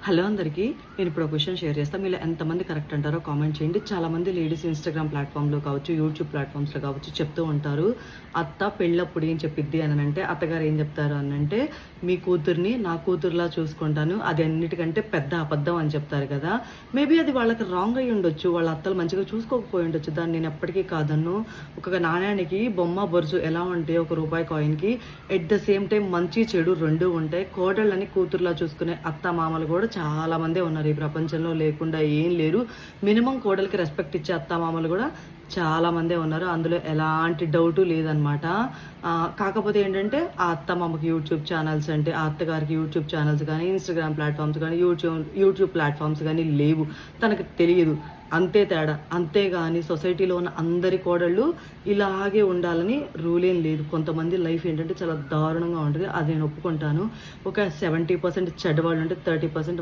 Hello అందరికీ. నేను ఇప్పుడు ఒక విషయం షేర్ చేస్తాను. మీలో ఎంతమంది కరెక్ట్ అంటారో కామెంట్ చేయండి. చాలామంది లేడీస్ ఇన్‌స్టాగ్రామ్ ప్లాట్‌ఫామ్‌లో కావచ్చు, యూట్యూబ్ ప్లాట్‌ఫామ్స్‌లో కావచ్చు చెప్తూ ఉంటారు. అత్త పెళ్ళప్పుడు ఏం చెప్పిద్ది అనంటే, అత్తగారు ఏం చెప్తారు అనంటే, మీ కూతుర్ని నా కూతురులా చూసుకుంటాను. అది అన్నిటికంటే పెద్ద అబద్ధం అని చెప్తారు కదా! మేబీ అది వాళ్ళకి రాంగ్ అయ్యి ఉండొచ్చు. వాళ్ళ అత్తలు మంచిగా చూసుకోకపోయి ఉండొచ్చు. దాన్ని నేను ఎప్పటికీ కాదన్ను. ఒక నాణ్యానికి బొమ్మ, బొరుసు ఎలా ఉంటాయో ఒక రూపాయి కాయిన్‌కి ఎట్ ద సేమ్ టైం మంచి, చెడు 2 ఉంటాయి. కోడళ్ళని కూతురులా చూసుకునే అత్త, మామలు కూడా చాలా మందే ఉన్నారు ఈ ప్రపంచంలో. లేకుండా ఏం లేరు. మినిమం కోడలికి రెస్పెక్ట్ ఇచ్చే అత్తామామలు కూడా చాలా మందే ఉన్నారు. అందులో ఎలాంటి డౌటు లేదనమాట. కాకపోతే ఏంటంటే ఆ అత్తమామకి యూట్యూబ్ ఛానల్స్ అంటే ఆ అత్తగారికి యూట్యూబ్ ఛానల్స్ కానీ, ఇన్‌స్టాగ్రామ్ ప్లాట్‌ఫామ్స్ కానీ, యూట్యూబ్ ప్లాట్‌ఫామ్స్ కానీ లేవు. తనకు తెలియదు. అంతే తేడా. అంతేగాని సొసైటీలో ఉన్న అందరి కోడళ్ళు ఇలాగే ఉండాలని రూల్ ఏం లేదు. కొంతమంది లైఫ్ ఏంటంటే చాలా దారుణంగా ఉంటది. అది నేను ఒప్పుకుంటాను. ఒక 70% చెడ్డవాళ్ళు ఉంటే 30%